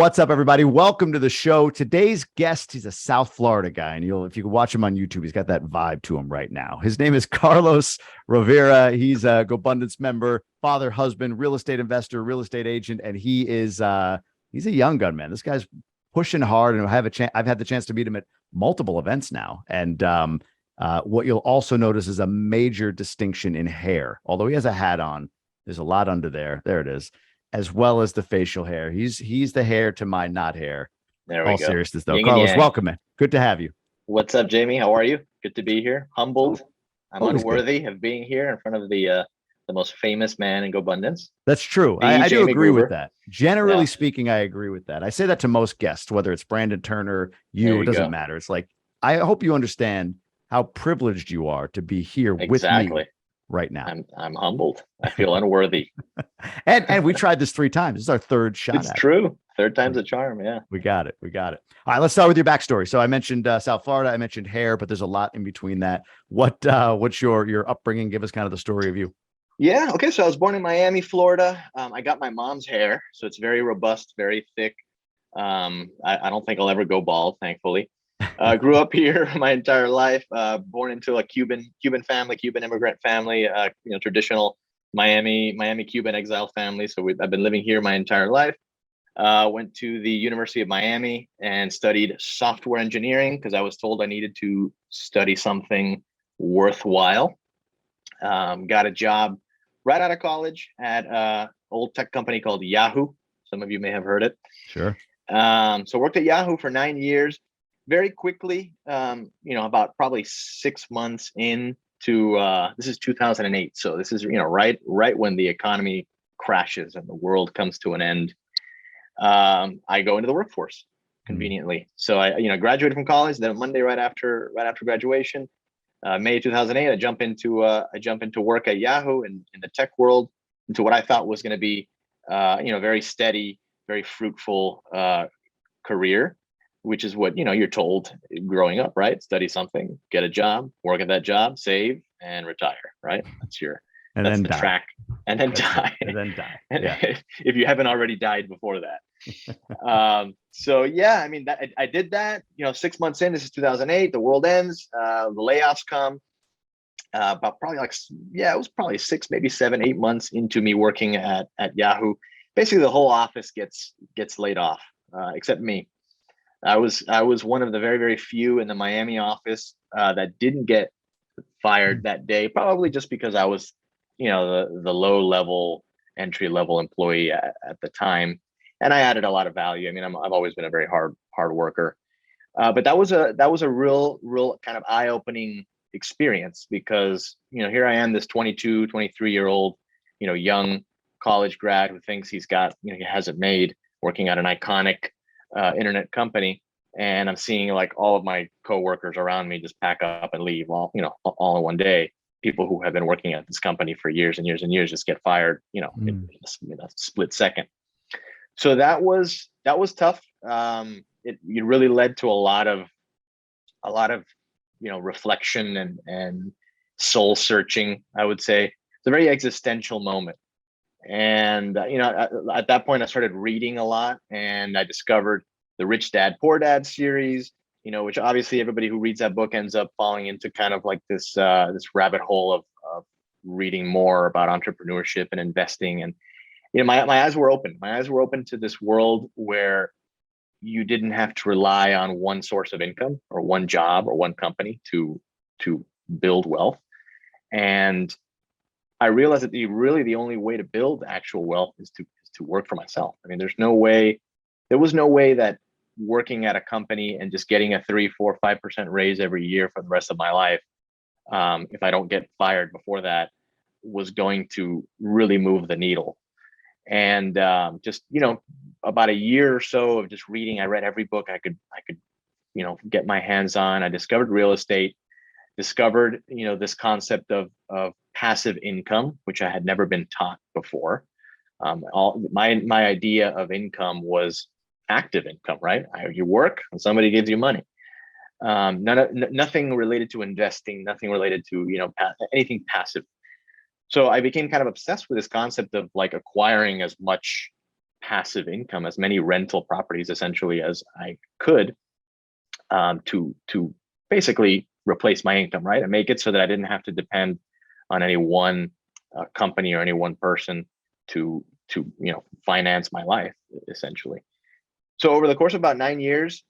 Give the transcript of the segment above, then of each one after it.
What's up, everybody? Welcome to the show. Today's guest, he's a South Florida guy, and if you can watch him on YouTube, he's got that vibe to him right now. His name is Carlos Rovira. He's a GoBundance member, father, husband, real estate investor, real estate agent, and he's a young gun, man. This guy's pushing hard, and I've had the chance to meet him at multiple events now. And what you'll also notice is a major distinction in hair. Although he has a hat on, there's a lot under there. There it is. As well as the facial hair. He's the hair to my not hair. There we All go. seriousness though. Yin and Carlos, yang. welcome, man. Good to have you. What's up, Jamie? How are you? Good to be here. Humbled. I'm Always unworthy of being here in front of the most famous man in GoBundance. That's true. The I do Jamie agree with Gruber. that. Generally Yeah. speaking, I agree with that. I say that to most guests, whether it's Brandon Turner, There you, you it doesn't go. matter. It's like, I hope you understand how privileged you are to be here with me Exactly. right now. I'm humbled. I feel unworthy. And we tried this 3 times. This is our third shot It's at it. true. Third time's a charm. Yeah. We got it. All right, let's start with your backstory. So I mentioned South Florida. I mentioned hair, but there's a lot in between that. What's your upbringing? Give us kind of the story of you. Yeah. Okay. So I was born in Miami, Florida. I got my mom's hair, so it's very robust, very thick. I don't think I'll ever go bald, thankfully. Grew up here my entire life. Born into a Cuban family, Cuban immigrant family. Traditional Miami Cuban exile family. So I've been living here my entire life. Went to the University of Miami and studied software engineering because I was told I needed to study something worthwhile. Got a job right out of college at an old tech company called Yahoo. Some of you may have heard it. Sure. So worked at Yahoo for 9 years. Very quickly, about probably 6 months into this is 2008. So this is right when the economy crashes and the world comes to an end. I go into the workforce conveniently. So I graduated from college. Then Monday right after graduation, May 2008, I jump into work at Yahoo in the tech world, into what I thought was going to be very steady, very fruitful career, which is what you're told growing up, right? Study something, get a job, work at that job, save, and retire, right? That's the die. track, and then die. And then die. Yeah. If you haven't already died before that. So yeah, I mean, I did that. 6 months in, this is 2008. The world ends. The layoffs come. About probably it was probably 6, maybe 7, 8 months into me working at Yahoo. Basically, the whole office gets laid off, except me. I was one of the very, very few in the Miami office that didn't get fired that day, probably just because I was, the low level, entry level employee at the time, and I added a lot of value. I mean, I've always been a very hard worker, but that was a real kind of eye opening experience because here I am, this 22, 23-year-old, young college grad who thinks he has it made, working at an iconic internet company, and I'm seeing like all of my coworkers around me just pack up and leave all in one day. People who have been working at this company for years and years and years just get fired, in a split second. So that was tough. It really led to a lot of reflection and soul searching, I would say. It's a very existential moment. And at that point I started reading a lot, and I discovered the Rich Dad Poor Dad series, which obviously everybody who reads that book ends up falling into kind of like this rabbit hole of reading more about entrepreneurship and investing. And my eyes were open. My eyes were open to this world where you didn't have to rely on one source of income or one job or one company to build wealth. And I realized that the only way to build actual wealth is to work for myself. I mean, there was no way that working at a company and just getting a 3, 4, 5% raise every year for the rest of my life, if I don't get fired before that, was going to really move the needle. And just about a year or so of just reading, I read every book I could get my hands on. I discovered real estate, discovered this concept of passive income, which I had never been taught before. My idea of income was active income, right? You work and somebody gives you money. Nothing related to investing, nothing related to anything passive. So I became kind of obsessed with this concept of like acquiring as much passive income, as many rental properties essentially as I could, to basically replace my income, right? And make it so that I didn't have to depend on any one company or any one person to finance my life, essentially. So over the course of about 9 years,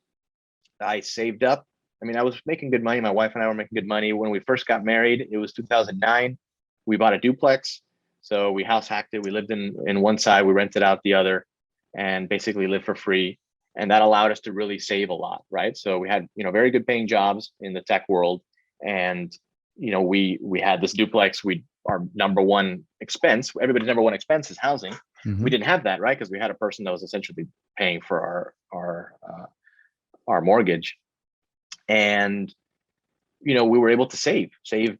I saved up. I mean, I was making good money. My wife and I were making good money. When we first got married, it was 2009. We bought a duplex. So we house hacked it. We lived in one side, we rented out the other, and basically lived for free. And that allowed us to really save a lot, right? So we had, very good paying jobs in the tech world. And, we had this duplex. Our number one expense, everybody's number one expense is housing. Mhm. We didn't have that, right? Because we had a person that was essentially paying for our mortgage. And we were able to save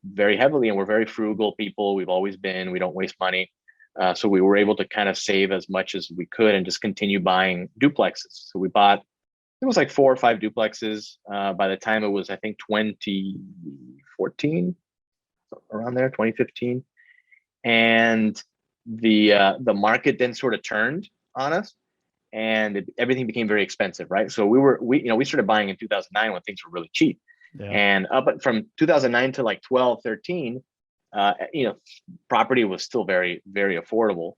very heavily, and we're very frugal people. We've always been. We don't waste money. So we were able to kind of save as much as we could and just continue buying duplexes. So we bought, it was like 4 or 5 duplexes. By the time it was, I think, 2014, around there, 2015. And the market then sort of turned on us, and everything became very expensive, right? So we started buying in 2009 when things were really cheap. Yeah. And up from 2009 to like 12, 13, property was still very, very affordable.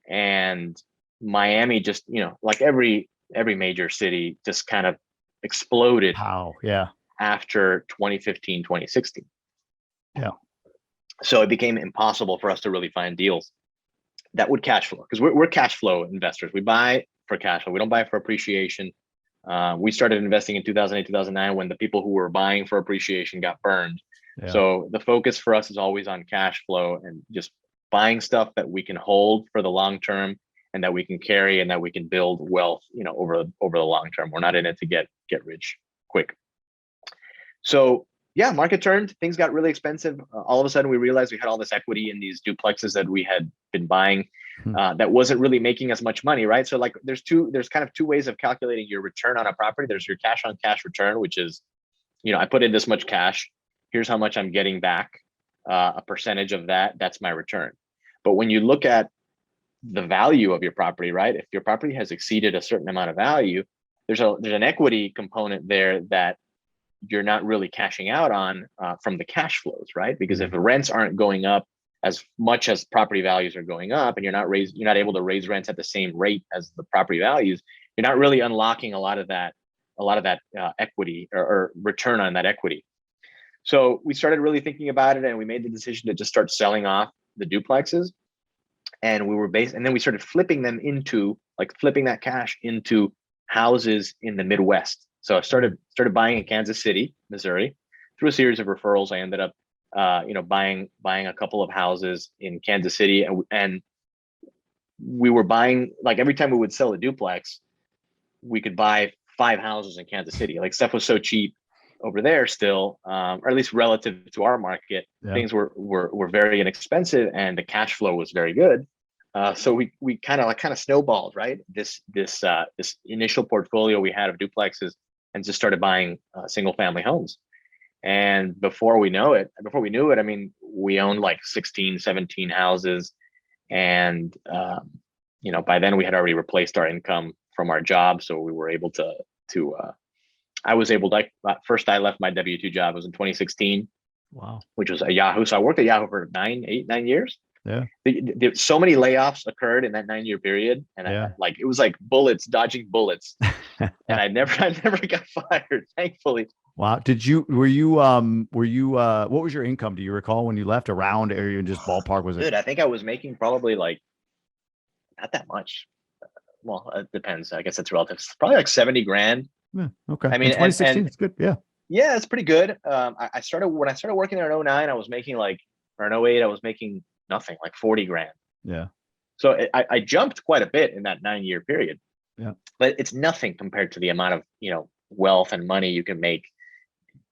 And Miami just, like every major city, just kind of exploded How? Yeah. after 2015, 2016. Yeah. So it became impossible for us to really find deals that would cash flow, because we're cash flow investors. We buy for cash flow. We don't buy for appreciation. We started investing in 2008, 2009 when the people who were buying for appreciation got burned. Yeah. So the focus for us is always on cash flow and just buying stuff that we can hold for the long term and that we can carry and that we can build wealth, over the long term. We're not in it to get rich quick. So yeah, market turned, things got really expensive. All of a sudden we realized we had all this equity in these duplexes that we had been buying that wasn't really making us much money, right? So like there's kind of two ways of calculating your return on a property. There's your cash on cash return, which is, I put in this much cash, here's how much I'm getting back, a percentage of that's my return. But when you look at the value of your property, right? If your property has exceeded a certain amount of value, there's an equity component there that you're not really cashing out on from the cash flows, right? Because if the rents aren't going up as much as property values are going up, and you're not able to raise rents at the same rate as the property values, you're not really unlocking a lot of that equity or return on that equity. So we started really thinking about it, and we made the decision to just start selling off the duplexes. And and then we started flipping that cash into houses in the Midwest. So I started buying in Kansas City, Missouri. Through a series of referrals, I ended up, buying a couple of houses in Kansas City, and we were buying, like, every time we would sell a duplex, we could buy 5 houses in Kansas City. Like, stuff was so cheap over there still, or at least relative to our market. Yeah. Things were very inexpensive, and the cash flow was very good. So we kind of snowballed, right? This initial portfolio we had of duplexes, and just started buying single family homes. And before we knew it, I mean, we owned like 16, 17 houses. And, by then we had already replaced our income from our job. So we were able first I left my W-2 job, it was in 2016. Wow. Which was at Yahoo. So I worked at Yahoo for 9 years. Yeah. So many layoffs occurred in that 9-year period. And it was like bullets, dodging bullets. And I never got fired, thankfully. Wow. What was your income? Do you recall when you left, around area and just ballpark was it? Dude, I think I was making probably like not that much. Well, it depends. I guess it's relative. It's probably like 70 grand. Yeah, okay. I mean, in 2016, it's good. Yeah. Yeah, it's pretty good. When I started working there in 2009, I was making or in 2008, I was making nothing, like 40 grand. Yeah. So I jumped quite a bit in that 9-year period. Yeah. But it's nothing compared to the amount of, wealth and money you can make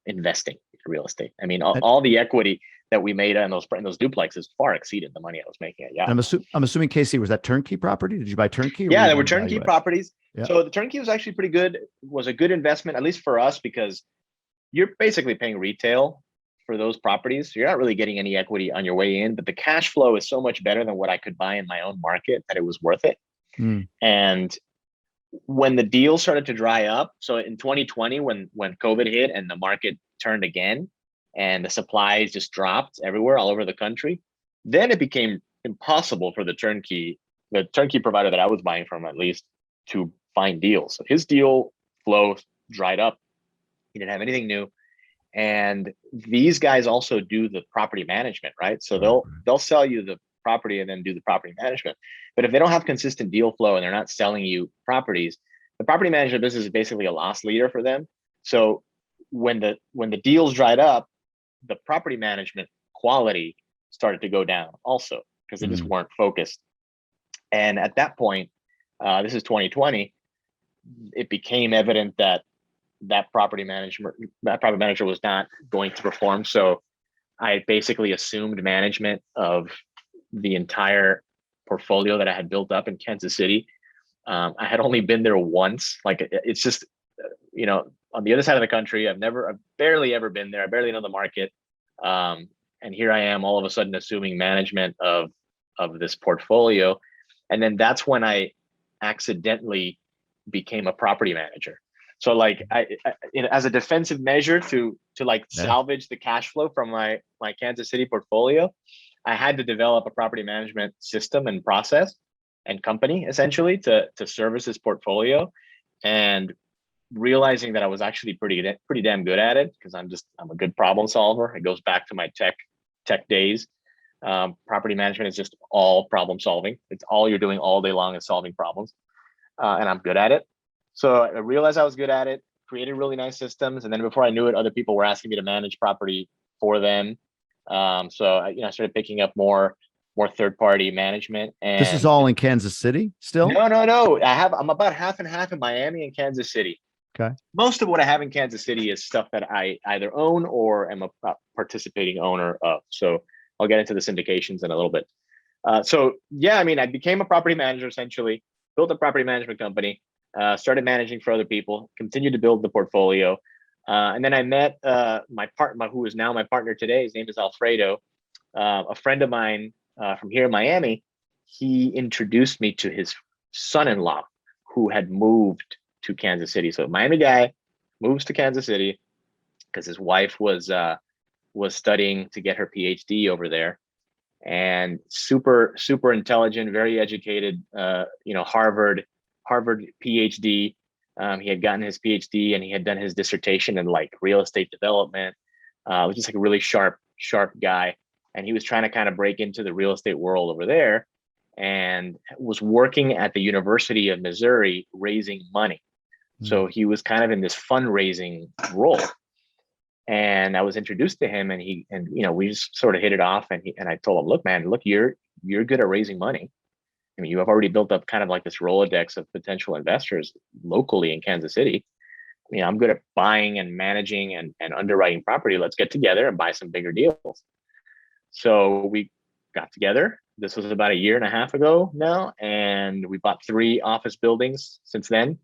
investing in real estate. I mean, all the equity that we made in those duplexes far exceeded the money I was making at Yahoo. I'm assuming, Casey, was that turnkey property? Did you buy turnkey? Yeah, they were turnkey properties. Yeah. So the turnkey was actually pretty good. Was a good investment, at least for us, because you're basically paying retail for those properties. So you're not really getting any equity on your way in, but the cash flow is so much better than what I could buy in my own market that it was worth it. Mm. And when the deals started to dry up, so in 2020, when COVID hit and the market turned again and the supplies just dropped everywhere all over the country, then it became impossible for the turnkey provider that I was buying from, at least, to find deals. So his deal flow dried up. He didn't have anything new. And these guys also do the property management, right? So they'll sell you the property and then do the property management. But if they don't have consistent deal flow and they're not selling you properties, the property management business is basically a loss leader for them. So when the deals dried up, the property management quality started to go down also, because they just weren't focused. And at that point, this is 2020, it became evident that property manager was not going to perform. So I basically assumed management of the entire portfolio that I had built up in Kansas City. I had only been there once. Like, it's just, on the other side of the country. I've barely ever been there. I barely know the market. And here I am all of a sudden assuming management of this portfolio. And then that's when I accidentally became a property manager. So like I as a defensive measure to salvage the cash flow from my Kansas City portfolio, I had to develop a property management system and process and company essentially to service this portfolio. And realizing that I was actually pretty damn good at it, because I'm a good problem solver. It goes back to my tech days. Property management is just all problem solving. It's all you're doing all day long is solving problems. And I'm good at it. So I realized I was good at it, created really nice systems. And then before I knew it, other people were asking me to manage property for them. So I started picking up more third-party management. And this is all in Kansas City still? No. I'm about half and half in Miami and Kansas City. Okay. Most of what I have in Kansas City is stuff that I either own or am a participating owner of. So I'll get into the syndications in a little bit. I became a property manager essentially, built a property management company, started managing for other people, continued to build the portfolio. And then I met my partner, who is now my partner today. His name is Alfredo, a friend of mine from here in Miami. He introduced me to his son-in-law, who had moved to Kansas City. So Miami guy moves to Kansas City because his wife was studying to get her PhD over there, and super intelligent, very educated. Harvard PhD. He had gotten his PhD and he had done his dissertation in like real estate development. Was just like a really sharp guy, and he was trying to kind of break into the real estate world over there, and was working at the University of Missouri raising money. So he was kind of in this fundraising role, and I was introduced to him, and we just sort of hit it off. And I told him, look, you're good at raising money. I mean, you have already built up kind of like this Rolodex of potential investors locally in Kansas City. I'm good at buying and managing and underwriting property. Let's get together and buy some bigger deals. So we got together. This was about a year and a half ago now, and we bought 3 office buildings since then.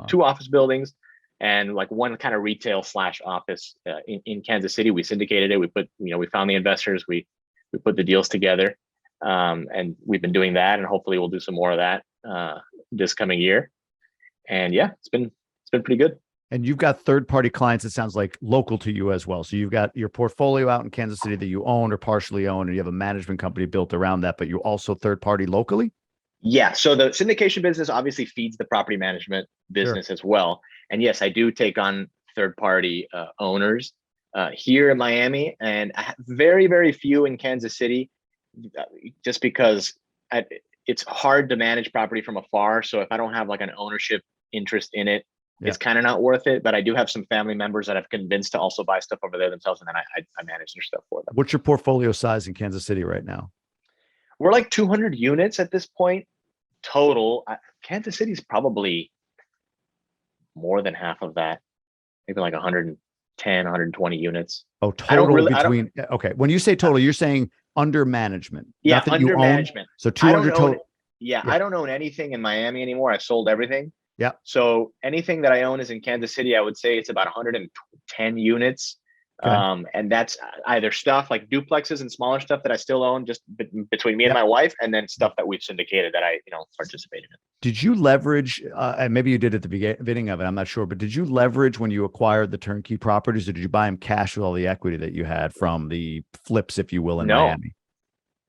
Two office buildings and like one kind of retail / office in Kansas City. We syndicated it. We found the investors. We put the deals together, and we've been doing that, and hopefully we'll do some more of that this coming year. And yeah, it's been pretty good. And you've got third-party clients, it sounds like, local to you as well. So you've got your portfolio out in Kansas City that you own or partially own, and you have a management company built around that, but you also third-party locally? Yeah. So the syndication business obviously feeds the property management business as well. And yes, I do take on third-party owners here in Miami, and I have very, very few in Kansas City, just because it's hard to manage property from afar. So if I don't have like an ownership interest in it, it's kind of not worth it. But I do have some family members that I've convinced to also buy stuff over there themselves, and then I manage their stuff for them. What's your portfolio size in Kansas City right now? We're like 200 units at this point total. Kansas City is probably more than half of that, maybe like 110, 120 units. Oh, total okay. When you say total, you're saying under management. Yeah, under management. So 200 total. Yeah, I don't own anything in Miami anymore. I've sold everything. Yeah. So anything that I own is in Kansas City. I would say it's about 110 units. Okay. And that's either stuff like duplexes and smaller stuff that I still own just between me and Yep. my wife, and then stuff that we've syndicated that I, participated in. Did you leverage, and maybe you did at the beginning of it, I'm not sure, but did you leverage when you acquired the turnkey properties, or did you buy them cash with all the equity that you had from the flips, if you will, in No, Miami?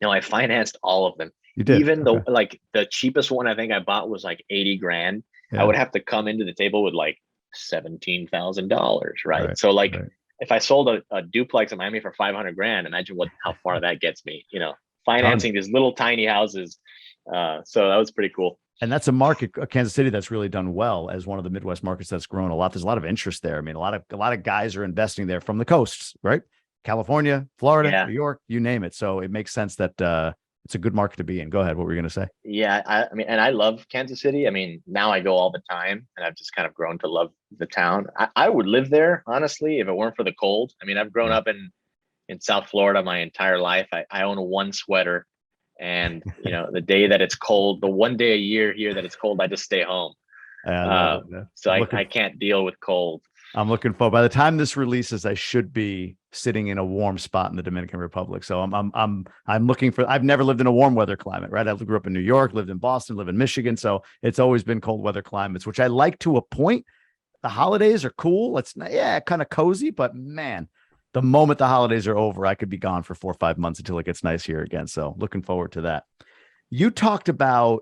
no, I financed all of them. You did. Even Okay. the cheapest one I think I bought was like 80 grand. I Yeah. would have to come into the table with like $17,000, right? Right. So like Right. if I sold a duplex in Miami for 500 grand, imagine how far that gets me, Ton. financing these little tiny houses. So that was pretty cool. And that's a market, Kansas City, that's really done well as one of the Midwest markets that's grown a lot. There's a lot of interest there. I mean, a lot of guys are investing there from the coasts, right? California, Florida, Yeah. New York, you name it. So it makes sense that it's a good market to be in. Go ahead. What were you going to say? Yeah, I mean, and I love Kansas City. I mean, now I go all the time, and I've just kind of grown to love the town. I would live there, honestly, if it weren't for the cold. I mean, I've grown Yeah. up in South Florida my entire life. I own one sweater, and the day that it's cold, the one day a year here that it's cold, I just stay home. I love it. Man. So I can't deal with cold. I'm looking forward. By the time this releases, I should be sitting in a warm spot in the Dominican Republic. So I'm looking for. I've never lived in a warm weather climate, right? I grew up in New York, lived in Boston, lived in Michigan, so it's always been cold weather climates, which I like to a point. The holidays are cool. It's kind of cozy, but man, the moment the holidays are over, I could be gone for 4 or 5 months until it gets nice here again. So looking forward to that. You talked about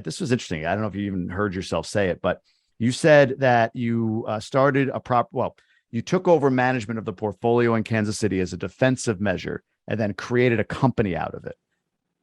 this was interesting. I don't know if you even heard yourself say it, but you said that you started you took over management of the portfolio in Kansas City as a defensive measure and then created a company out of it.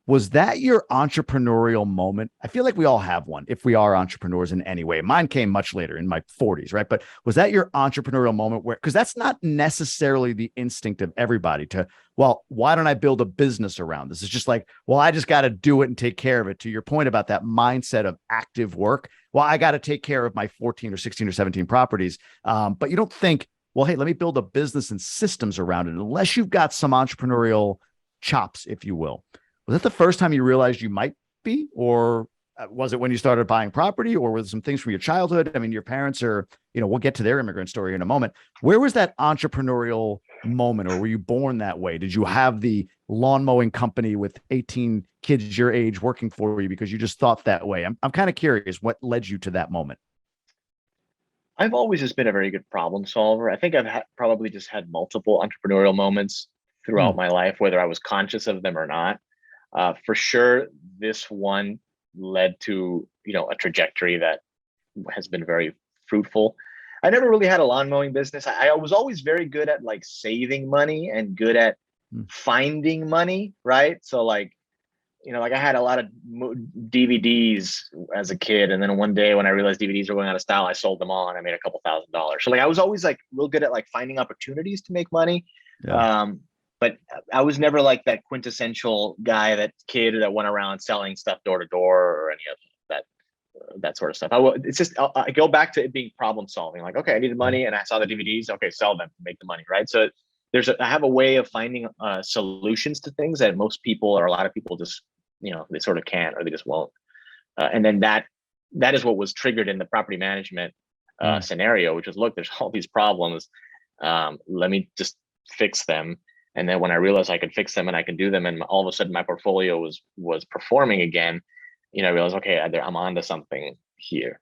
Was that your entrepreneurial moment? I feel like we all have one if we are entrepreneurs in any way. Mine came much later in my 40s, right? But was that your entrepreneurial moment because that's not necessarily the instinct of everybody to, well, why don't I build a business around this? It's just like, well, I just got to do it and take care of it. To your point about that mindset of active work, well, I got to take care of my 14 or 16 or 17 properties. But you don't think, well, hey, let me build a business and systems around it, unless you've got some entrepreneurial chops, if you will. Was that the first time you realized you might be, or was it when you started buying property, or were there some things from your childhood? I mean, your parents are, we'll get to their immigrant story in a moment. Where was that entrepreneurial moment, or were you born that way? Did you have the lawn mowing company with 18 kids your age working for you because you just thought that way? I'm kind of curious what led you to that moment. I've always just been a very good problem solver. I think I've probably just had multiple entrepreneurial moments throughout my life, whether I was conscious of them or not. For sure, this one led to a trajectory that has been very fruitful. I never really had a lawn mowing business. I was always very good at like saving money and good at finding money, right? So like like I had a lot of DVDs as a kid, and then one day when I realized DVDs were going out of style, I sold them all and I made a couple $1,000s. So like I was always like real good at like finding opportunities to make money. Yeah. But I was never like that quintessential guy, that kid that went around selling stuff door to door or any of that sort of stuff. It's just I go back to it being problem solving. Like, okay, I needed money and I saw the DVDs. Okay, sell them, make the money, right? So I have a way of finding solutions to things that most people or a lot of people just they sort of can't, or they just won't. And then that is what was triggered in the property management scenario, which is, look, there's all these problems. Let me just fix them. And then when I realized I could fix them and I can do them, and all of a sudden my portfolio was performing again, I realized, okay, I'm onto something here.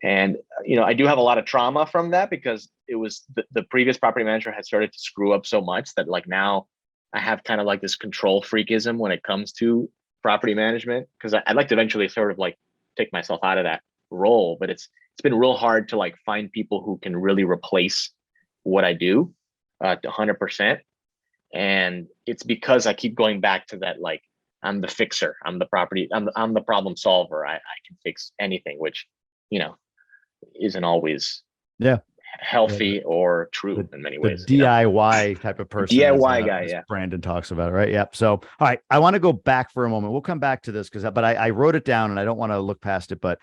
And I do have a lot of trauma from that, because it was the previous property manager had started to screw up so much that like now I have kind of like this control freakism when it comes to property management, because I'd like to eventually sort of like take myself out of that role. But it's been real hard to like find people who can really replace what I do to 100%. And it's because I keep going back to that, like, I'm the fixer, I'm the problem solver. I can fix anything, which, isn't always healthy or true in many ways. The DIY type of person. DIY guy, yeah. Brandon talks about it, right? Yep. So, all right, I want to go back for a moment. We'll come back to this but I wrote it down and I don't want to look past it. But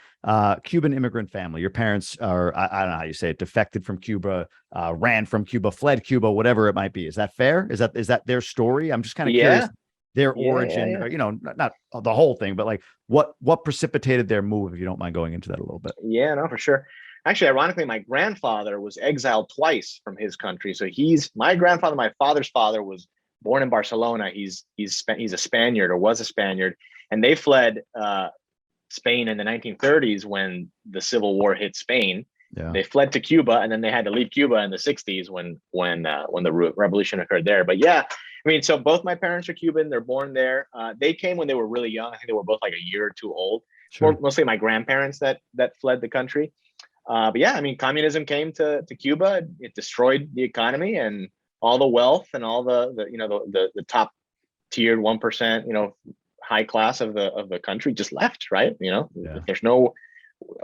Cuban immigrant family. Your parents are, I don't know how you say it, defected from Cuba, ran from Cuba, fled Cuba, whatever it might be. Is that fair? Is that their story? I'm just kind of curious. Their origin, or, not the whole thing, but like what precipitated their move, if you don't mind going into that a little bit. Yeah, no, for sure. Actually, ironically, my grandfather was exiled twice from his country. So my grandfather, my father's father, was born in Barcelona. He's a Spaniard, or was a Spaniard, and they fled Spain in the 1930s when the Civil War hit Spain. Yeah. They fled to Cuba, and then they had to leave Cuba in the 60s when the revolution occurred there. But yeah, I mean, so both my parents are Cuban. They're born there. They came when they were really young. I think they were both like a year or two old. Sure. Mostly my grandparents that fled the country. But yeah, I mean, communism came to Cuba. It destroyed the economy and all the wealth and all the top tiered 1%, high class of the country just left, right? Yeah. There's no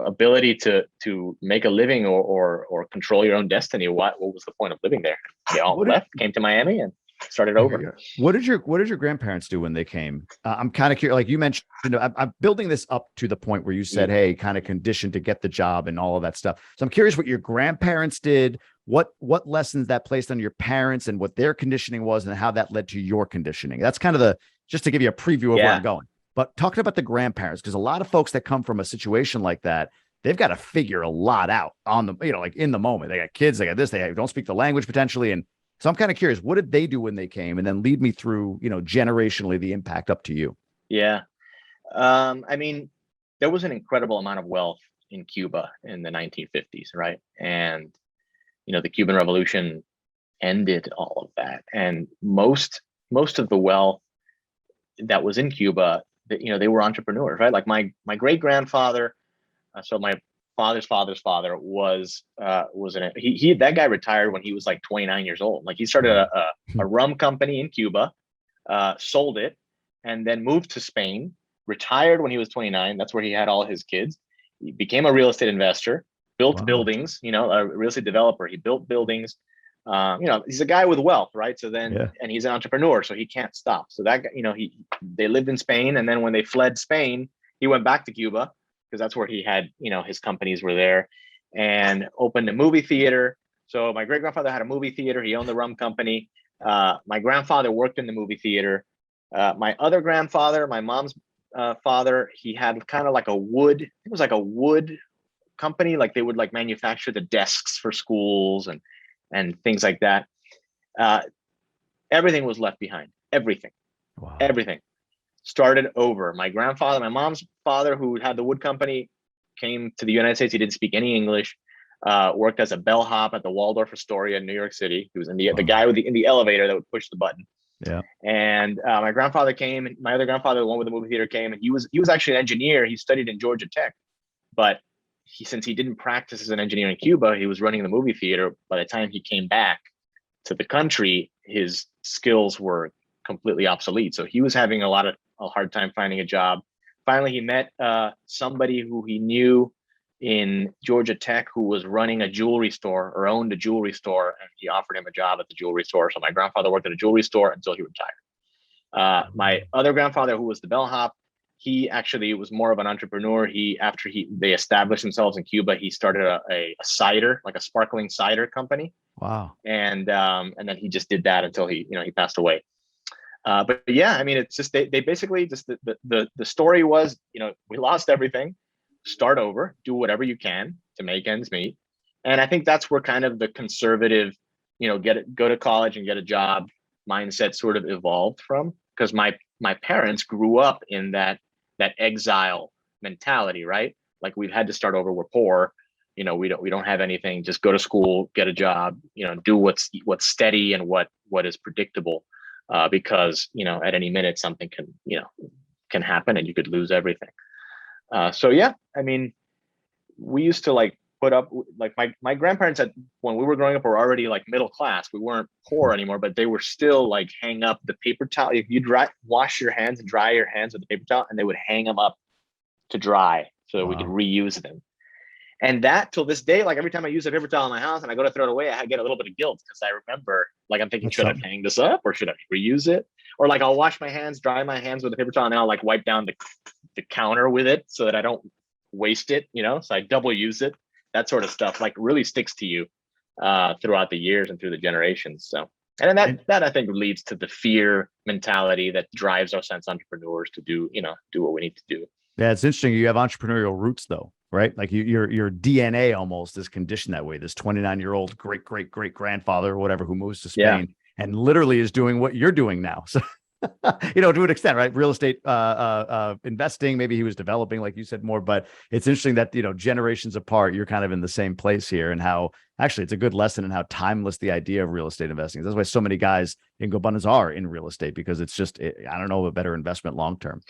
ability to make a living or control your own destiny. What was the point of living there? They all left, came to Miami, and started over. What did your grandparents do when they came? I'm kind of curious. Like you mentioned, I'm building this up to the point where you said, "Hey, kind of conditioned to get the job and all of that stuff." So I'm curious what your grandparents did, what lessons that placed on your parents, and what their conditioning was, and how that led to your conditioning. That's kind of just to give you a preview of where I'm going. But talking about the grandparents, because a lot of folks that come from a situation like that, they've got to figure a lot out on the, like in the moment. They got kids, they got this, they don't speak the language potentially, and so I'm kind of curious, what did they do when they came? And then lead me through, generationally the impact up to you. Yeah. I mean, there was an incredible amount of wealth in Cuba in the 1950s, right? And, the Cuban Revolution ended all of that. And most of the wealth that was in Cuba, they were entrepreneurs, right? Like my great grandfather, so my father's father was that guy retired when he was like 29 years old. Like he started a rum company in Cuba, sold it, and then moved to Spain, retired when he was 29. That's where he had all his kids. He became a real estate investor, built buildings, a real estate developer. He built buildings. He's a guy with wealth, right? So then, and he's an entrepreneur, so he can't stop. So that guy, they lived in Spain, and then when they fled Spain, he went back to Cuba, because that's where he had, his companies were there, and opened a movie theater. So my great grandfather had a movie theater. He owned the rum company. My grandfather worked in the movie theater. My other grandfather, my mom's father, he had kind of like it was like a wood company. Like they would like manufacture the desks for schools and things like that. Everything was left behind. Everything. Wow. Everything. Started over. My grandfather, my mom's father, who had the wood company, came to the United States. He didn't speak any English. Worked as a bellhop at the Waldorf Astoria in New York City. He was the guy in the elevator that would push the button. Yeah. And my grandfather came. My other grandfather, the one with the movie theater, came, and he was actually an engineer. He studied in Georgia Tech, but since he didn't practice as an engineer in Cuba, he was running the movie theater. By the time he came back to the country, his skills were completely obsolete. So he was having a hard time finding a job. Finally, he met somebody who he knew in Georgia Tech who was running a jewelry store, or owned a jewelry store, and he offered him a job at the jewelry store. So my grandfather worked at a jewelry store until he retired. My other grandfather, who was the bellhop, he actually was more of an entrepreneur. After they established themselves in Cuba, he started a cider, like a sparkling cider company. Wow. And then he just did that until he passed away. But yeah, I mean, it's just they basically just the story was, we lost everything, start over, do whatever you can to make ends meet. And I think that's where kind of the conservative, go to college and get a job mindset sort of evolved from, because my parents grew up in that exile mentality, right? Like, we've had to start over. We're poor. We don't have anything. Just go to school, get a job, do what's steady and what is predictable. Because, at any minute something can happen and you could lose everything. So yeah, I mean, we used to like put up, like my grandparents when we were growing up were already like middle class. We weren't poor anymore, but they were still like hang up the paper towel. If you wash your hands and dry your hands with the paper towel, and they would hang them up to dry so that we could reuse them. And that, till this day, like every time I use a paper towel in my house and I go to throw it away, I get a little bit of guilt, because I remember, like, I'm thinking, should I hang this up or should I reuse it? Or like, I'll wash my hands, dry my hands with a paper towel, and then I'll like wipe down the counter with it so that I don't waste it, so I double use it. That sort of stuff like really sticks to you throughout the years and through the generations. So, and then that I think leads to the fear mentality that drives our sense entrepreneurs to do what we need to do. Yeah, it's interesting. You have entrepreneurial roots, though. right? Like your DNA almost is conditioned that way. This 29-year-old great grandfather or whatever who moves to Yeah. Spain and literally is doing what you're doing now. So, to an extent, right? Real estate investing, maybe he was developing, like you said, more, but it's interesting that, generations apart, you're kind of in the same place here, and how actually it's a good lesson in how timeless the idea of real estate investing is. That's why so many guys in GoBundance are in real estate, because it's just, I don't know, a better investment long-term.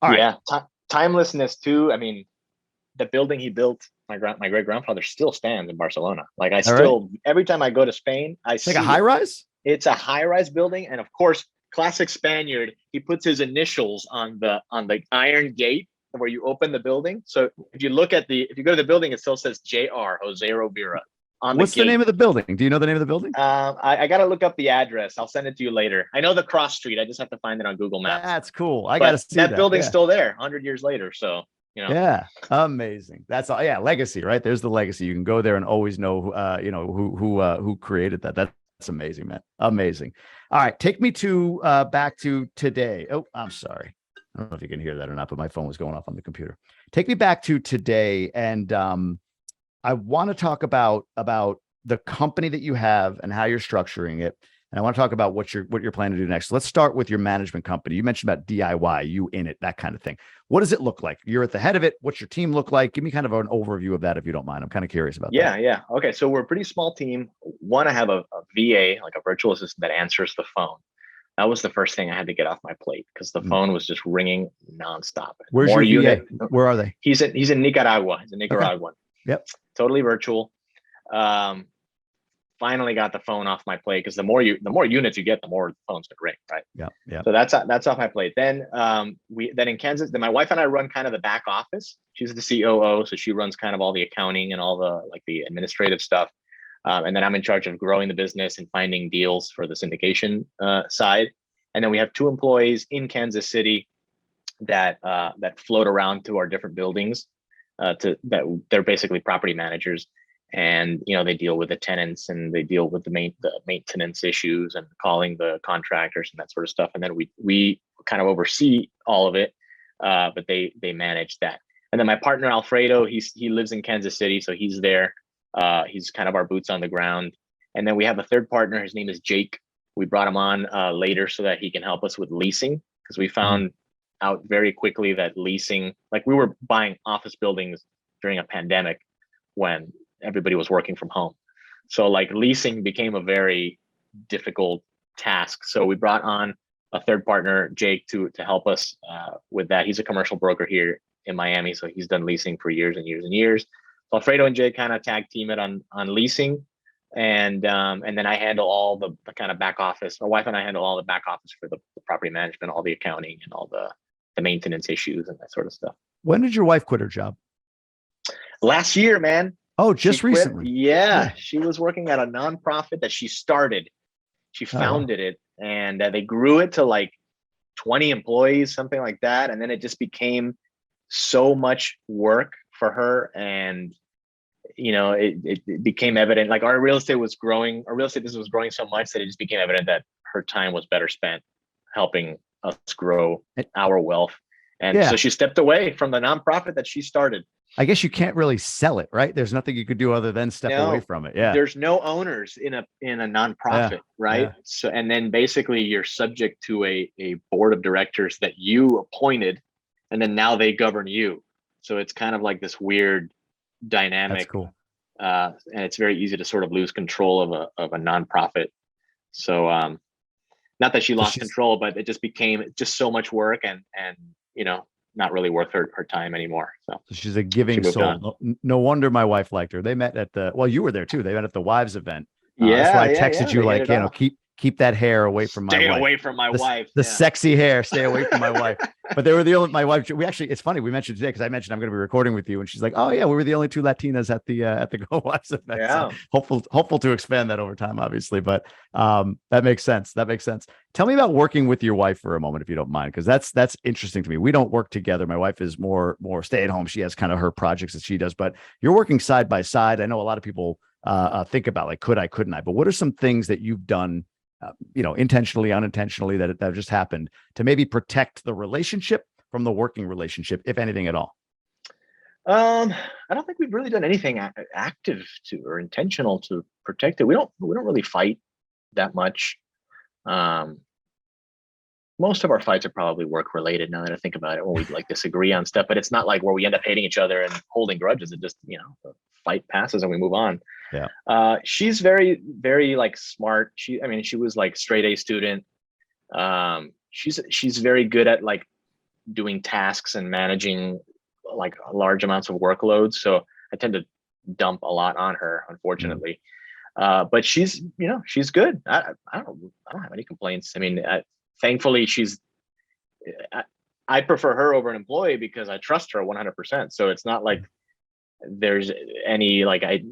All right. Yeah. Timelessness too. I mean, the building he built, my great grandfather, still stands in Barcelona. Like every time I go to Spain, It's like a high rise. It's a high rise building, and of course, classic Spaniard, he puts his initials on the iron gate where you open the building. So if you go to the building, it still says J.R. Jose Rovira on What's the name of the building? Do you know the name of the building? I got to look up the address. I'll send it to you later. I know the cross street. I just have to find it on Google Maps. That's cool. I got to see that building's still there 100 years later. So, Yeah, amazing. That's all. Yeah, legacy, right? There's the legacy. You can go there and always know, who created that. That's amazing, man. Amazing. All right, take me to back to today. Oh, I'm sorry. I don't know if you can hear that or not, but my phone was going off on the computer. Take me back to today, and I want to talk about the company that you have and how you're structuring it. And I want to talk about what you're planning to do next. Let's start with your management company. You mentioned about DIY, you in it, that kind of thing. What does it look like? You're at the head of it. What's your team look like? Give me kind of an overview of that, if you don't mind. I'm kind of curious about that. Yeah. Okay. So we're a pretty small team. One, I have a VA, like a virtual assistant that answers the phone. That was the first thing I had to get off my plate, because the phone was just ringing nonstop. Where's your VA? Where are they? He's in Nicaragua. He's a Nicaraguan. Okay. Yep. Totally virtual. Finally got the phone off my plate, because the more units you get, the more the phone's gonna ring, right? Yeah. So that's off my plate. Then in Kansas, then my wife and I run kind of the back office. She's the COO, so she runs kind of all the accounting and all the administrative stuff. And then I'm in charge of growing the business and finding deals for the syndication side. And then we have 2 employees in Kansas City that float around to our different buildings. They're basically property managers. And they deal with the tenants, and they deal with the maintenance issues and calling the contractors and that sort of stuff. And then we kind of oversee all of it, but they manage that. And then my partner Alfredo, he lives in Kansas City, so he's there. He's kind of our boots on the ground. And then we have a third partner. His name is Jake. We brought him on later so that he can help us with leasing, because we found out very quickly that leasing, like we were buying office buildings during a pandemic when everybody was working from home. So like leasing became a very difficult task. So we brought on a third partner, Jake, to help us with that. He's a commercial broker here in Miami, so he's done leasing for years and years and years. So Alfredo and Jake kind of tag team it on leasing, and then I handle all the kind of back office. My wife and I handle all the back office for the property management, all the accounting, and all the maintenance issues and that sort of stuff. When did your wife quit her job? Last year, man. Oh, just recently. Yeah. She was working at a nonprofit that she started. She founded it, and they grew it to like 20 employees, something like that. And then it just became so much work for her. And, it became evident, like our real estate business was growing so much that it just became evident that her time was better spent helping us grow our wealth. And so she stepped away from the nonprofit that she started. I guess you can't really sell it, right? There's nothing you could do other than step away from it. Yeah. There's no owners in a nonprofit, right? Yeah. So, and then basically you're subject to a board of directors that you appointed, and then now they govern you. So it's kind of like this weird dynamic. That's cool. And it's very easy to sort of lose control of a nonprofit. So, not that she lost control, but it just became just so much work and not really worth her time anymore. So she's a giving soul. No wonder my wife liked her. They met at you were there too. They met at the wives event. That's why I texted you like, keep that hair away from my wife. Stay away from my wife. The sexy hair, stay away from my wife. But they were the only, my wife, it's funny. We mentioned today, because I mentioned I'm going to be recording with you. And she's like, oh yeah, we were the only 2 Latinas at the Go Wives event. Yeah. So hopeful to expand that over time, obviously. But that makes sense. Tell me about working with your wife for a moment, if you don't mind, because that's interesting to me. We don't work together. My wife is more stay at home. She has kind of her projects that she does, but you're working side by side. I know a lot of people think about like, could I, couldn't I? But what are some things that you've done intentionally, unintentionally, that have just happened to maybe protect the relationship from the working relationship, if anything at all? I don't think we've really done anything active to or intentional to protect it. We don't really fight that much. Um, Most of our fights are probably work related now that I think about it, when we like disagree on stuff, but it's not like where we end up hating each other and holding grudges. It just, the fight passes and we move on. Yeah. She's very, very like smart. She was like straight A student. She's very good at like doing tasks and managing like large amounts of workloads. So I tend to dump a lot on her, unfortunately. But she's good. I don't have any complaints. I mean, thankfully I prefer her over an employee because I trust her 100%. So it's not like there's any like I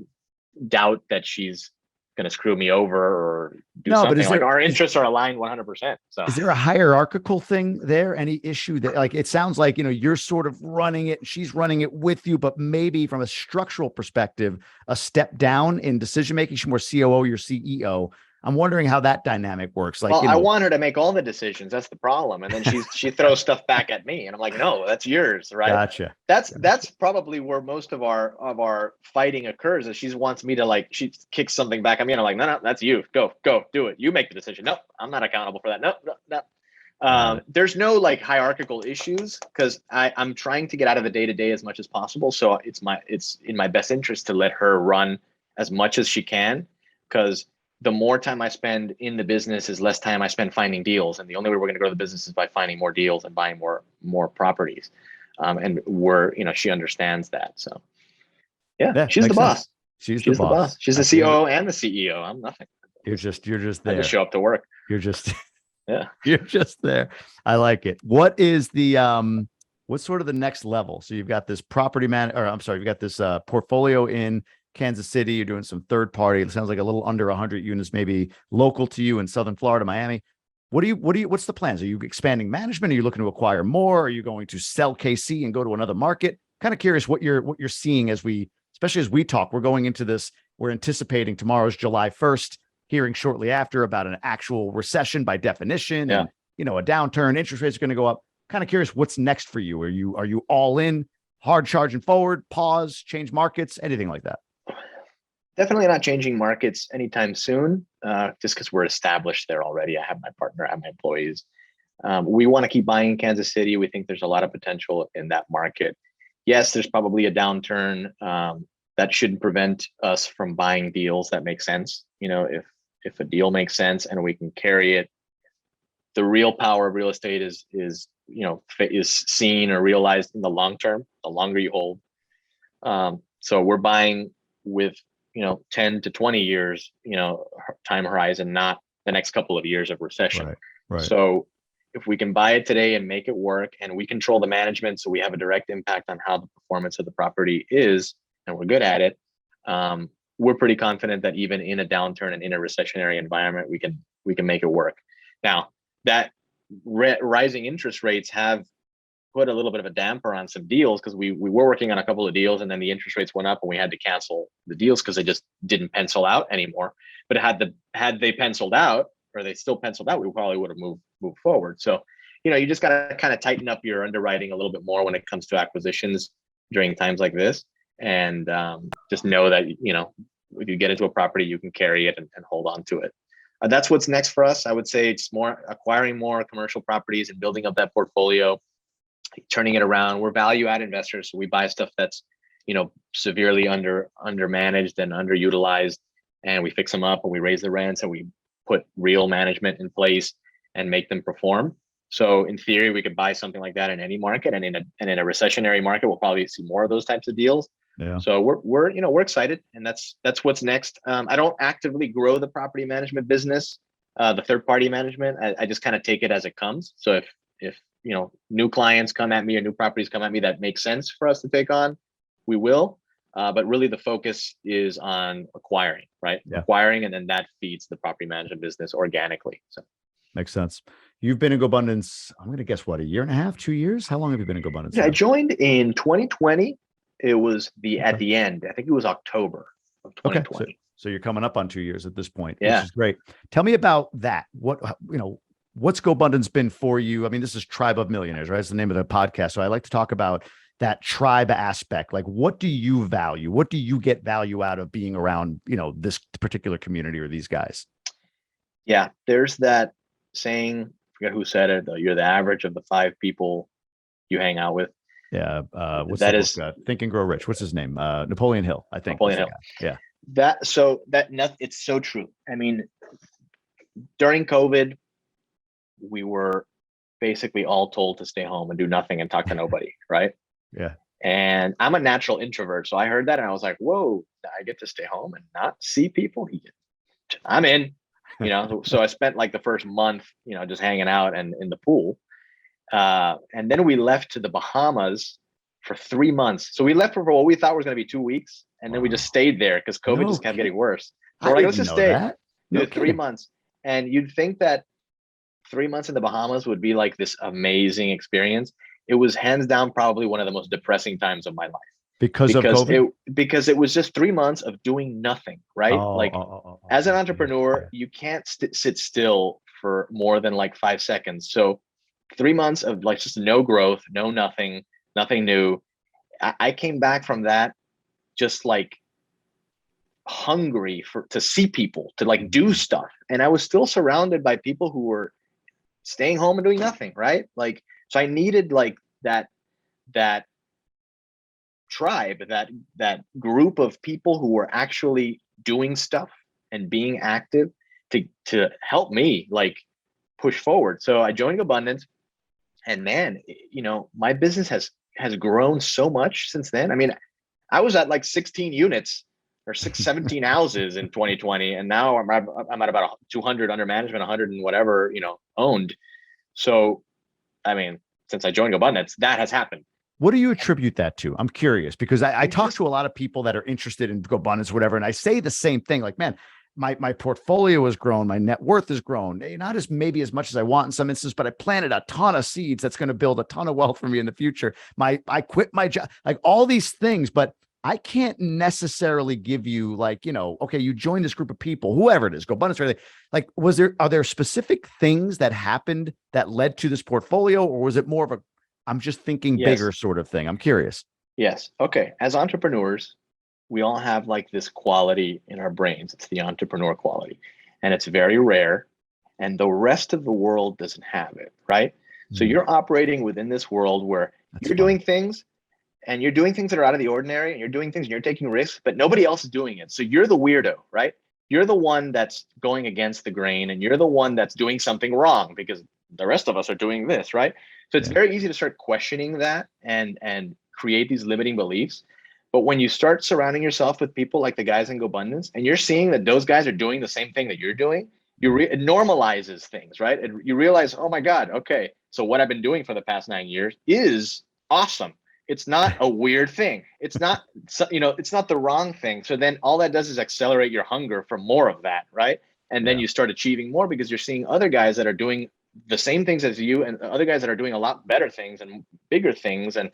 doubt that she's going to screw me over or do No, but something. Like our interests are aligned 100%. So is there a hierarchical thing there? Any issue that, like, it sounds like, you're sort of running it and she's running it with you, but maybe from a structural perspective, a step down in decision making, she's more COO, you're CEO. I'm wondering how that dynamic works. Like, well, I want her to make all the decisions. That's the problem. And then she throws stuff back at me, and I'm like, no, that's yours, right? Gotcha. That's probably where most of our fighting occurs. Is she wants me to like she kicks something back at me, and I'm like, no, that's you. Go, do it. You make the decision. No, I'm not accountable for that. No. There's no like hierarchical issues because I'm trying to get out of the day to day as much as possible. So it's in my best interest to let her run as much as she can, because the more time I spend in the business is less time I spend finding deals. And the only way we're going to grow the business is by finding more deals and buying more properties. And she understands that. So yeah, she's the boss. She's the boss. She's the COO and the CEO. I'm nothing. You're just there. I just show up to work. You're just, yeah, you're just there. I like it. What is what's sort of the next level? So you've got this you've got this portfolio in Kansas City. You're doing some third party. It sounds like a little under 100 units, maybe local to you in Southern Florida, Miami. What's the plans? Are you expanding management? Are you looking to acquire more? Are you going to sell KC and go to another market? Kind of curious what you're seeing especially as we talk. We're going into this. We're anticipating tomorrow's July 1st, hearing shortly after about an actual recession by definition, and a downturn. Interest rates are going to go up. Kind of curious what's next for you. Are you all in, hard charging forward, pause, change markets, anything like that? Definitely not changing markets anytime soon, just because we're established there already. I have my partner, I have my employees. We want to keep buying in Kansas City. We think there's a lot of potential in that market. Yes, there's probably a downturn. That shouldn't prevent us from buying deals that make sense. If a deal makes sense and we can carry it, the real power of real estate is seen or realized in the long term, the longer you hold. So we're buying with 10 to 20 years, time horizon, not the next couple of years of recession. Right. So if we can buy it today and make it work, and we control the management, so we have a direct impact on how the performance of the property is, and we're good at it, we're pretty confident that even in a downturn and in a recessionary environment, we can make it work. Now, that rising interest rates have put a little bit of a damper on some deals, because we were working on a couple of deals, and then the interest rates went up and we had to cancel the deals because they just didn't pencil out anymore. But had they penciled out, or they still penciled out, we probably would have moved forward. So, you just got to kind of tighten up your underwriting a little bit more when it comes to acquisitions during times like this. And just know that, if you get into a property, you can carry it and hold on to it. That's what's next for us. I would say it's more acquiring more commercial properties and building up that portfolio, turning it around. We're value add investors, so we buy stuff that's severely undermanaged and underutilized, and we fix them up and we raise the rents and we put real management in place and make them perform. So in theory, we could buy something like that in any market, and in a recessionary market, we'll probably see more of those types of deals. Yeah. So we're excited, and that's what's next. I don't actively grow the property management business, the third party management. I just kind of take it as it comes. So if new clients come at me or new properties come at me that make sense for us to take on, we will. But really the focus is on acquiring, right? Yeah. Acquiring, and then that feeds the property management business organically. So makes sense. You've been in GoBundance, I'm going to guess what, a year and a half, 2 years? How long have you been in GoBundance? Yeah, I joined in 2020. It was at the end. I think it was October of 2020. Okay. So you're coming up on 2 years at this point, yeah. Which is great. Tell me about that. What's GoBundance been for you? I mean, this is Tribe of Millionaires, right? It's the name of the podcast. So I like to talk about, that tribe aspect. Like, what do you value? What do you get value out of being around, this particular community or these guys? Yeah, there's that saying, I forget who said it, though, you're the average of the 5 people you hang out with. Yeah. What's That the is book? Think and Grow Rich. What's his name? Napoleon Hill, I think, was Napoleon the Hill. guy. Yeah. It's so true. I mean, during COVID, we were basically all told to stay home and do nothing and talk to nobody, right? Yeah. And I'm a natural introvert, so I heard that and I was like, "Whoa, I get to stay home and not see people? I'm in." So I spent like the first month, just hanging out and in the pool. And then we left to the Bahamas for 3 months. So we left for what we thought was going to be 2 weeks, and then we just stayed there because COVID just kept getting worse. So I we're like, let's didn't just know stay. that. No Dude, 3 months. And you'd think that 3 months in the Bahamas would be like this amazing experience. It was hands down probably one of the most depressing times of my life Because of because COVID? it was just 3 months of doing nothing, right? Like as an entrepreneur, you can't sit still for more than like 5 seconds. So 3 months of like just no growth, no nothing, nothing new. I came back from that just like hungry to see people, to like do stuff. And I was still surrounded by people who were staying home and doing nothing, right? Like, so I needed like that tribe, that group of people who were actually doing stuff and being active to help me like push forward. So I joined GoBundance, and man, my business has grown so much since then. I mean, I was at like 16 units or 17 houses in 2020, and now I'm at about 200 under management, 100 and whatever owned. So, I mean, since I joined GoBundance, that has happened. What do you attribute that to? I'm curious because I talk just to a lot of people that are interested in GoBundance, whatever, and I say the same thing. Like, man, my portfolio has grown, my net worth has grown, not as maybe as much as I want in some instances, but I planted a ton of seeds that's going to build a ton of wealth for me in the future. I quit my job, like all these things, but I can't necessarily give you like, okay, you joined this group of people, whoever it is, GoBundance or anything. Like, are there specific things that happened that led to this portfolio, or was it more of a I'm just thinking bigger Yes. sort of thing? I'm curious. Yes. Okay. As entrepreneurs, we all have like this quality in our brains. It's the entrepreneur quality, and it's very rare. And the rest of the world doesn't have it, right? So you're operating within this world where That's you're fun. doing things, and you're doing things that are out of the ordinary, and you're doing things and you're taking risks, but nobody else is doing it. So you're the weirdo, right? You're the one that's going against the grain, and you're the one that's doing something wrong because the rest of us are doing this, right? So it's very easy to start questioning that and create these limiting beliefs. But when you start surrounding yourself with people like the guys in GoBundance, and you're seeing that those guys are doing the same thing that you're doing, it normalizes things, right? You realize, oh my God, okay, so what I've been doing for the past 9 years is awesome. It's not a weird thing. It's not, it's not the wrong thing. So then all that does is accelerate your hunger for more of that, right? And then you start achieving more because you're seeing other guys that are doing the same things as you, and other guys that are doing a lot better things and bigger things, and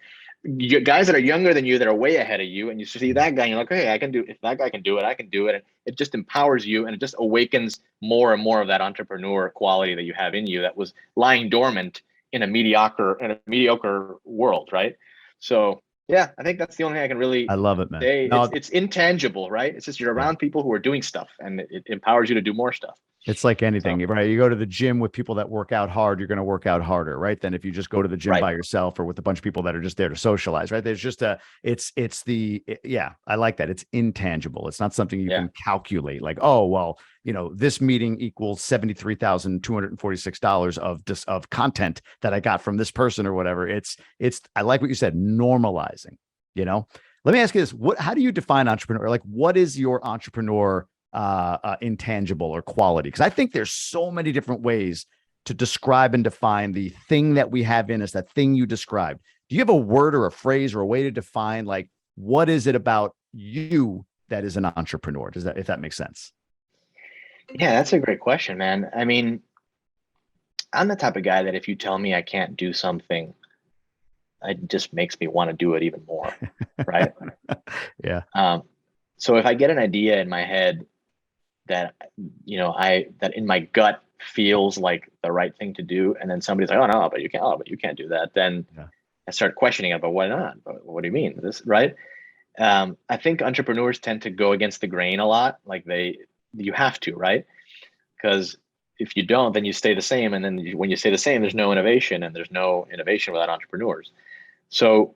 guys that are younger than you that are way ahead of you. And you see that guy and you're like, hey, I can do, if that guy can do it, I can do it. And it just empowers you, and it just awakens more and more of that entrepreneur quality that you have in you that was lying dormant in a mediocre world, right? So yeah, I think that's the only thing I can really I love it, man. say. No, It's intangible, right? It's just you're around people who are doing stuff, and it empowers you to do more stuff. it's like anything, So right? You go to the gym with people that work out hard, you're going to work out harder, right? Than if you just go to the gym right. by yourself or with a bunch of people that are just there to socialize, right? There's just yeah, I like that. It's intangible. It's not something you can calculate like, oh, well, this meeting equals $73,246 of content that I got from this person or whatever. I like what you said, normalizing, Let me ask you this. How do you define entrepreneur? Like, what is your entrepreneur intangible or quality? Because I think there's so many different ways to describe and define the thing that we have in us, that thing you described. Do you have a word or a phrase or a way to define like what is it about you that is an entrepreneur? If that makes sense? Yeah, that's a great question, man. I mean, I'm the type of guy that if you tell me I can't do something, it just makes me want to do it even more, right? Yeah. So if I get an idea in my head that that in my gut feels like the right thing to do, and then somebody's like, oh no, but you can't do that, then I started questioning it, but why not? What do you mean? This, right? I think entrepreneurs tend to go against the grain a lot. Like you have to, right? Because if you don't, then you stay the same. And then when you stay the same, there's no innovation, and there's no innovation without entrepreneurs. So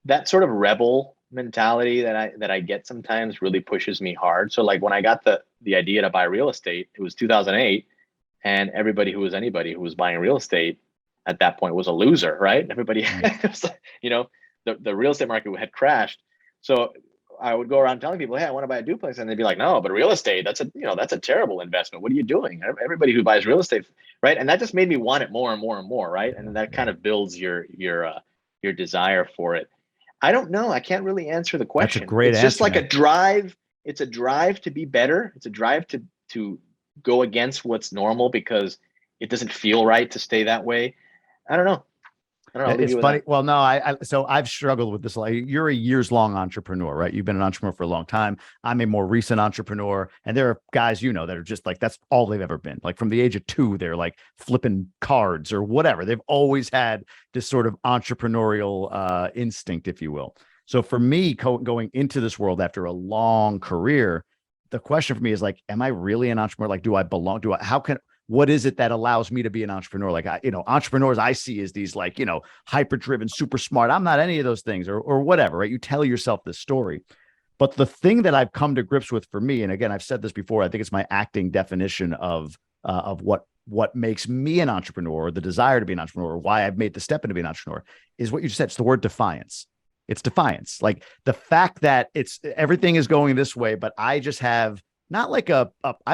that sort of rebel mentality that I get sometimes really pushes me hard. So like when I got the idea to buy real estate, it was 2008, and everybody who was buying real estate at that point was a loser, right? Everybody, you know, the real estate market had crashed. So I would go around telling people, hey, I want to buy a duplex. And they'd be like, no, but real estate, that's a terrible investment. What are you doing? Everybody who buys real estate, right? And that just made me want it more and more and more, right? And that kind of builds your desire for it. I don't know. I can't really answer the question. That's a great answer. It's just like man. a drive. It's a drive to be better. It's a drive to go against what's normal because it doesn't feel right to stay that way. I don't know. It's funny. Well, no, so I've struggled with this. Like, you're a years-long entrepreneur, right? You've been an entrepreneur for a long time. I'm a more recent entrepreneur, and there are guys, that are just like, that's all they've ever been. Like from the age of 2, they're like flipping cards or whatever. They've always had this sort of entrepreneurial instinct, if you will. So for me, going into this world after a long career, the question for me is like, am I really an entrepreneur? Like, do I belong? What is it that allows me to be an entrepreneur? Like, entrepreneurs I see as these like, hyper driven, super smart. I'm not any of those things or whatever, right? You tell yourself this story. But the thing that I've come to grips with for me, and again, I've said this before, I think it's my acting definition of what makes me an entrepreneur, the desire to be an entrepreneur, why I've made the step into being an entrepreneur, is what you just said. It's the word defiance. It's defiance. Like the fact that everything is going this way, but I just have not like I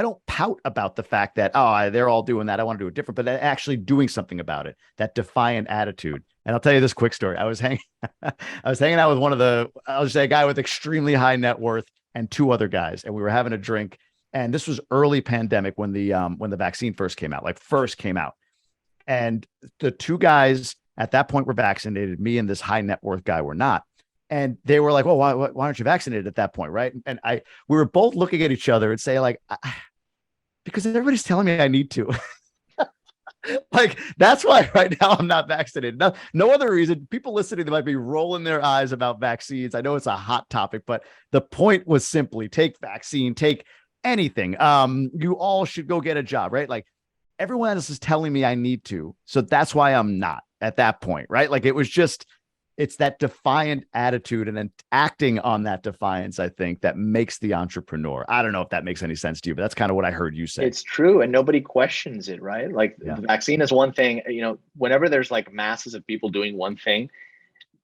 don't pout about the fact that, they're all doing that, I want to do it different, but actually doing something about it, that defiant attitude. And I'll tell you this quick story. I was hanging out with I'll just say a guy with extremely high net worth and 2 other guys. And we were having a drink. And this was early pandemic when the vaccine first came out. And the 2 guys at that point were vaccinated. Me and this high net worth guy were not. And they were like, well, why aren't you vaccinated at that point? Right. And we were both looking at each other and say like, because everybody's telling me I need to. Like, that's why right now I'm not vaccinated. No other reason. People listening, they might be rolling their eyes about vaccines. I know it's a hot topic, but the point was simply take vaccine, take anything. You all should go get a job, right? Like everyone else is telling me I need to. So that's why I'm not at that point, right? Like it's that defiant attitude and then acting on that defiance, I think, that makes the entrepreneur. I don't know if that makes any sense to you, but that's kind of what I heard you say. It's true. And nobody questions it, right? Like the vaccine is one thing, whenever there's like masses of people doing one thing,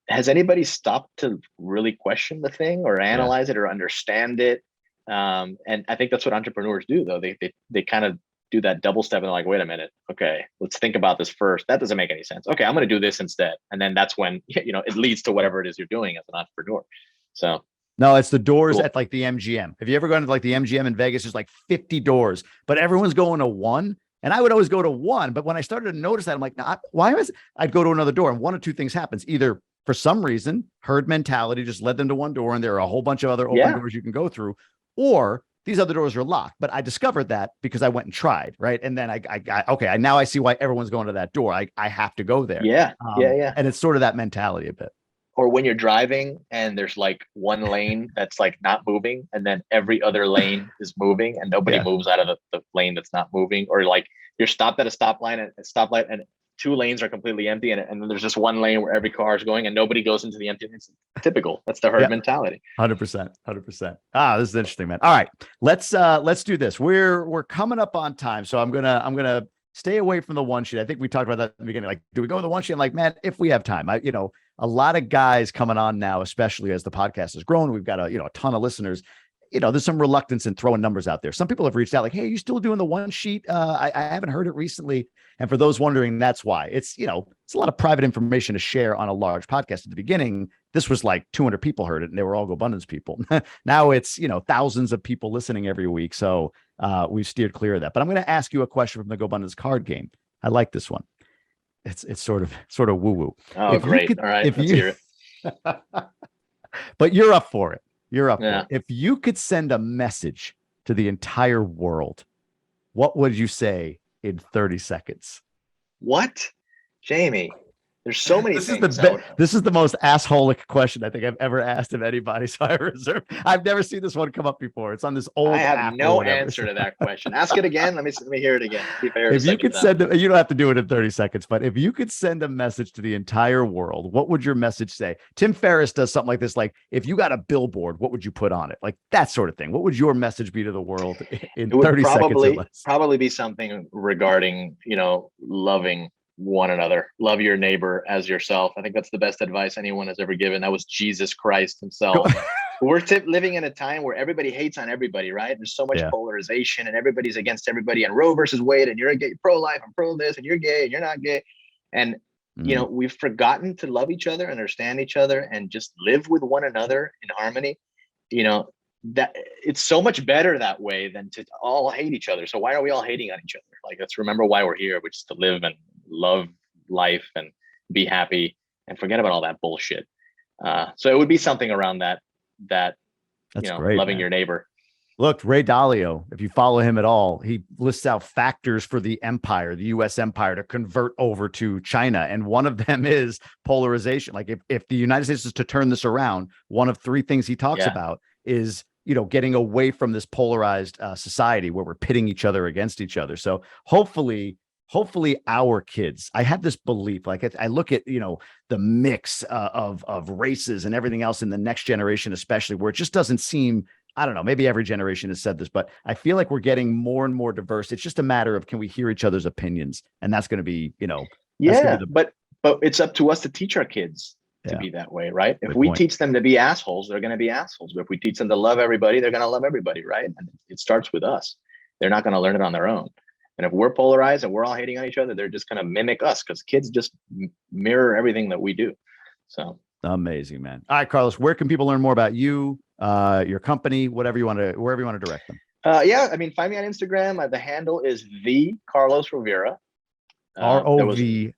has anybody stopped to really question the thing or analyze it or understand it? And I think that's what entrepreneurs do, though. They kind of do that double step and they're like, wait a minute, okay, let's think about this first. That doesn't make any sense. Okay, I'm going to do this instead. And then that's when, it leads to whatever it is you're doing as an entrepreneur. So no, it's the doors at like the MGM. Have you ever gone to like the MGM in Vegas? There's like 50 doors, but everyone's going to one. And I would always go to one. But when I started to notice that, I'm like, nah, I'd go to another door, and 1 of 2 things happens. Either for some reason, herd mentality just led them to one door and there are a whole bunch of other open doors you can go through, or these other doors are locked. But I discovered that because I went and tried, right? And then now I see why everyone's going to that door. I have to go there. Yeah. And it's sort of that mentality a bit. Or when you're driving and there's like one lane that's like not moving, and then every other lane is moving and nobody moves out of the lane that's not moving. Or like you're stopped at a stoplight and 2 lanes are completely empty, and then there's just one lane where every car is going and nobody goes into the empty. It's typical. That's the herd mentality. 100%. This is interesting, man. All right, let's do this. We're coming up on time, so I'm gonna stay away from the one sheet. I think we talked about that in the beginning. Like, do we go with the one sheet? I'm like, man, if we have time, a lot of guys coming on now, especially as the podcast has grown. We've got a ton of listeners. There's some reluctance in throwing numbers out there. Some people have reached out like, hey, are you still doing the one sheet? I haven't heard it recently. And for those wondering, that's why. It's a lot of private information to share on a large podcast at the beginning. This was like 200 people heard it and they were all GoBundance people. Now it's, thousands of people listening every week. So we've steered clear of that. But I'm going to ask you a question from the GoBundance card game. I like this one. It's sort of woo woo. Oh, great. All right. Let's hear it. But you're up for it. For it. If you could send a message to the entire world, what would you say in 30 seconds? What? Jamie, There's so many This is things I would. this is the most assholic question I think I've ever asked of anybody. So I reserve. I've never seen this one come up before. It's on this I old have app or no whatever. answer to that question. Ask it again. Let me hear it again. See if I heard a If you second could time. send, you don't have to do it in 30 seconds, but if you could send a message to the entire world, what would your message say? Tim Ferriss does something like this. Like, if you got a billboard, what would you put on it? Like that sort of thing. What would your message be to the world in It would 30 seconds or less? probably be something regarding, loving one another. Love your neighbor as yourself. I think that's the best advice anyone has ever given. That was Jesus Christ himself. We're living in a time where everybody hates on everybody, right? There's so much Yeah. polarization and everybody's against everybody, and Roe versus Wade, and you're a gay, pro-life, I'm pro this, and you're gay and you're not gay. And we've forgotten to love each other, understand each other, and just live with one another in harmony. That it's so much better that way than to all hate each other. So why are we all hating on each other? Like, let's remember why we're here, which is to live and love life and be happy and forget about all that bullshit. So it would be something around that That's great, loving man. your neighbor. Look, Ray Dalio, if you follow him at all, he lists out factors for the empire, the US empire, to convert over to China. And one of them is polarization. Like if the United States is to turn this around, one of three things he talks about is, getting away from this polarized society where we're pitting each other against each other. So hopefully our kids, I have this belief, like I look at, the mix of races and everything else in the next generation, especially, where it just doesn't seem, I don't know, maybe every generation has said this, but I feel like we're getting more and more diverse. It's just a matter of, can we hear each other's opinions? And that's going to be, but it's up to us to teach our kids to be that way, right? If we teach them to be assholes, they're going to be assholes. But if we teach them to love everybody, they're going to love everybody, right? And it starts with us. They're not going to learn it on their own. And if we're polarized and we're all hating on each other, they're just going to mimic us, because kids just mirror everything that we do. So amazing, man. All right, Carlos, where can people learn more about you, your company, wherever you want to direct them? Find me on Instagram. The handle is the Carlos Rovira. Rovira.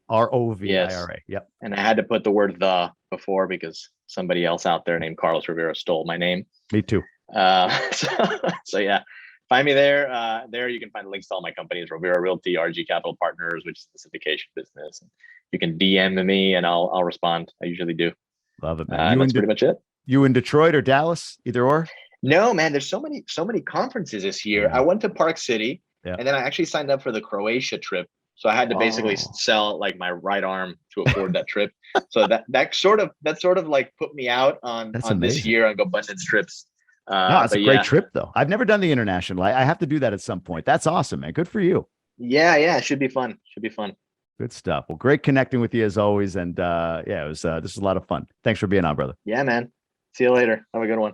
Rovira. Yes. Yep. And I had to put the word "the" before because somebody else out there named Carlos Rovira stole my name. Me too. So yeah, find me there. There you can find links to all my companies: Rovira Realty, RG Capital Partners, which is the syndication business. You can DM me and I'll respond. I usually do. Love it, man. That's pretty much it. You in Detroit or Dallas? Either or? No, man. There's so many conferences this year. Yeah. I went to Park City. Yeah. And then I actually signed up for the Croatia trip. So I had to basically sell like my right arm to afford that trip. So that sort of like put me out on this year on GoBundance trips. No, it's a great trip though. I've never done the international. I have to do that at some point. That's awesome, man. Good for you. Yeah. It should be fun. Good stuff. Well, great connecting with you as always. And it was this was a lot of fun. Thanks for being on, brother. Yeah, man. See you later. Have a good one.